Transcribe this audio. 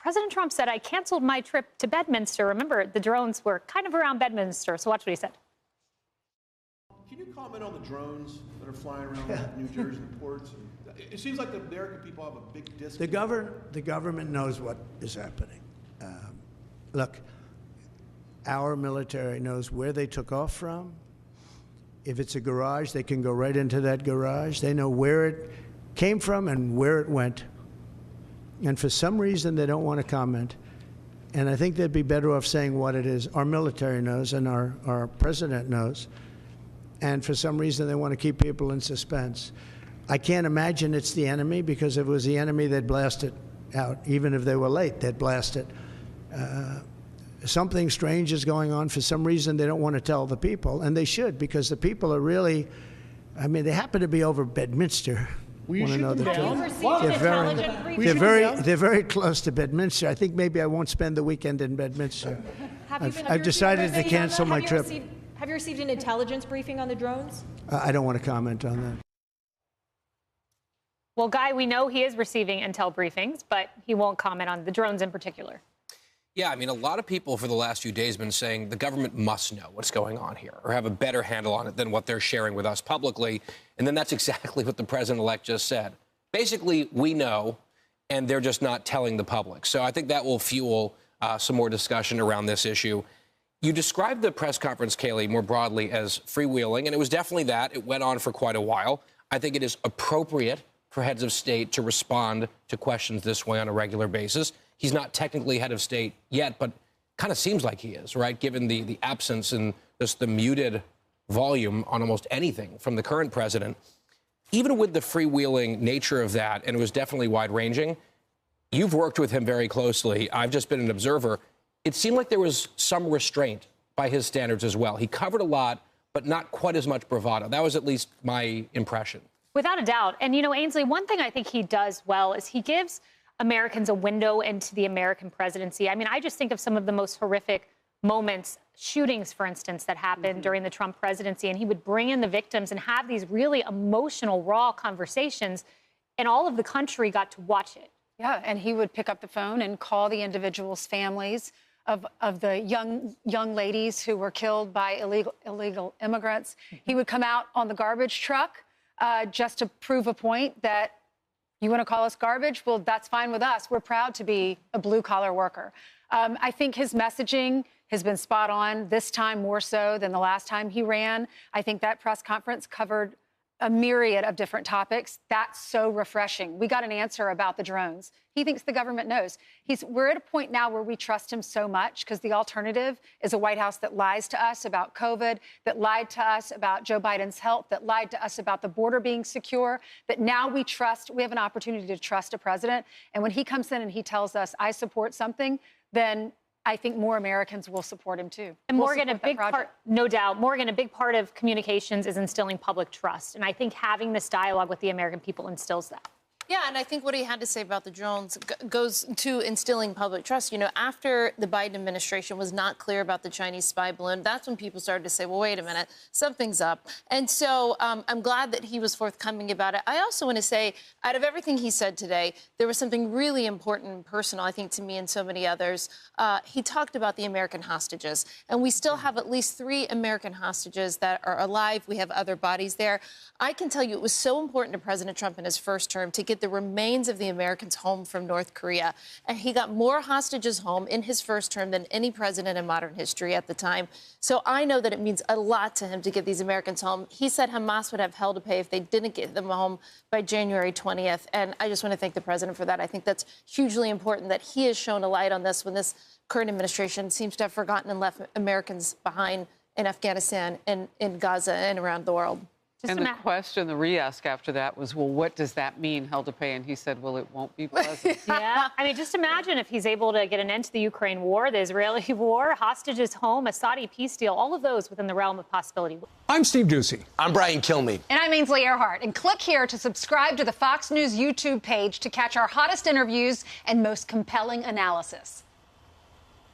President Trump said, I canceled my trip to Bedminster. Remember, the drones were kind of around Bedminster. So watch what he said. Can you comment on the drones that are flying around New Jersey and ports? It seems like the American people have a big disconnect. The government knows what is happening. Look, our military knows where they took off from. If it's a garage, they can go right into that garage. They know where it came from and where it went. And for some reason, they don't want to comment. And I think they'd be better off saying what it is. Our military knows and our president knows. And for some reason, they want to keep people in suspense. I can't imagine it's the enemy, because if it was the enemy, they'd blast it out. Even if they were late, they'd blast it. Something strange is going on. For some reason, they don't want to tell the people, and they should, because the people are really, I mean, they happen to be over Bedminster. Will you shoot them down? They're very close to Bedminster. I think maybe I won't spend the weekend in Bedminster. I've decided to cancel my trip. Have you received an intelligence briefing on the drones? I don't want to comment on that. Well, Guy, we know he is receiving intel briefings, but he won't comment on the drones in particular. Yeah, I mean, a lot of people for the last few days have been saying the government must know what's going on here or have a better handle on it than what they're sharing with us publicly. And then that's exactly what the president-elect just said. Basically, we know, and they're just not telling the public. So I think that will fuel some more discussion around this issue. You described the press conference, Kayleigh, more broadly as freewheeling, and it was definitely that. It went on for quite a while. I think it is appropriate for heads of state to respond to questions this way on a regular basis. He's not technically head of state yet, but kind of seems like he is, right, given the absence and just the muted volume on almost anything from the current president. Even with the freewheeling nature of that, and it was definitely wide-ranging, you've worked with him very closely. I've just been an observer. It seemed like there was some restraint by his standards as well. He covered a lot, but not quite as much bravado. That was at least my impression. Without a doubt. And, you know, Ainsley, one thing I think he does well is he gives Americans a window into the American presidency. I mean, I just think of some of the most horrific moments, shootings, for instance, that happened during the Trump presidency. And he would bring in the victims and have these really emotional, raw conversations. And all of the country got to watch it. Yeah, and he would pick up the phone and call the individuals' families of the young ladies who were killed by illegal immigrants. He would come out on the garbage truck just to prove a point that you want to call us garbage? Well, that's fine with us. We're proud to be a blue-collar worker. I think his messaging has been spot on, this time more so than the last time he ran. I think that press conference covered a myriad of different topics. That's so refreshing. We got an answer about the drones. He thinks the government knows. We're at a point now where we trust him so much, because the alternative is a White House that lies to us about COVID, that lied to us about Joe Biden's health, that lied to us about the border being secure, that now we have an opportunity to trust a president. And when he comes in and he tells us, I support something, then I think more Americans will support him, too. And Morgan, a big part, no doubt, Morgan, a big part of communications is instilling public trust. And I think having this dialogue with the American people instills that. Yeah, and I think what he had to say about the drones goes to instilling public trust. You know, after the Biden administration was not clear about the Chinese spy balloon, that's when people started to say, well, wait a minute, something's up. And so I'm glad that he was forthcoming about it. I also want to say, out of everything he said today, there was something really important and personal, I think, to me and so many others. He talked about the American hostages. And we still have at least 3 American hostages that are alive. We have other bodies there. I can tell you it was so important to President Trump in his first term to get the remains of the Americans home from North Korea. And he got more hostages home in his first term than any president in modern history at the time. So I know that it means a lot to him to get these Americans home. He said Hamas would have hell to pay if they didn't get them home by January 20th. And I just want to thank the president for that. I think that's hugely important that he has shown a light on this when this current administration seems to have forgotten and left Americans behind in Afghanistan and in Gaza and around the world. And the question, the re-ask after that was, well, what does that mean, hell to pay? And he said, well, it won't be pleasant. Yeah. I mean, just imagine if he's able to get an end to the Ukraine war, the Israeli war, hostages home, a Saudi peace deal, all of those within the realm of possibility. I'm Steve Doocy. I'm Brian Kilmeade. And I'm Ainsley Earhart. And click here to subscribe to the Fox News YouTube page to catch our hottest interviews and most compelling analysis.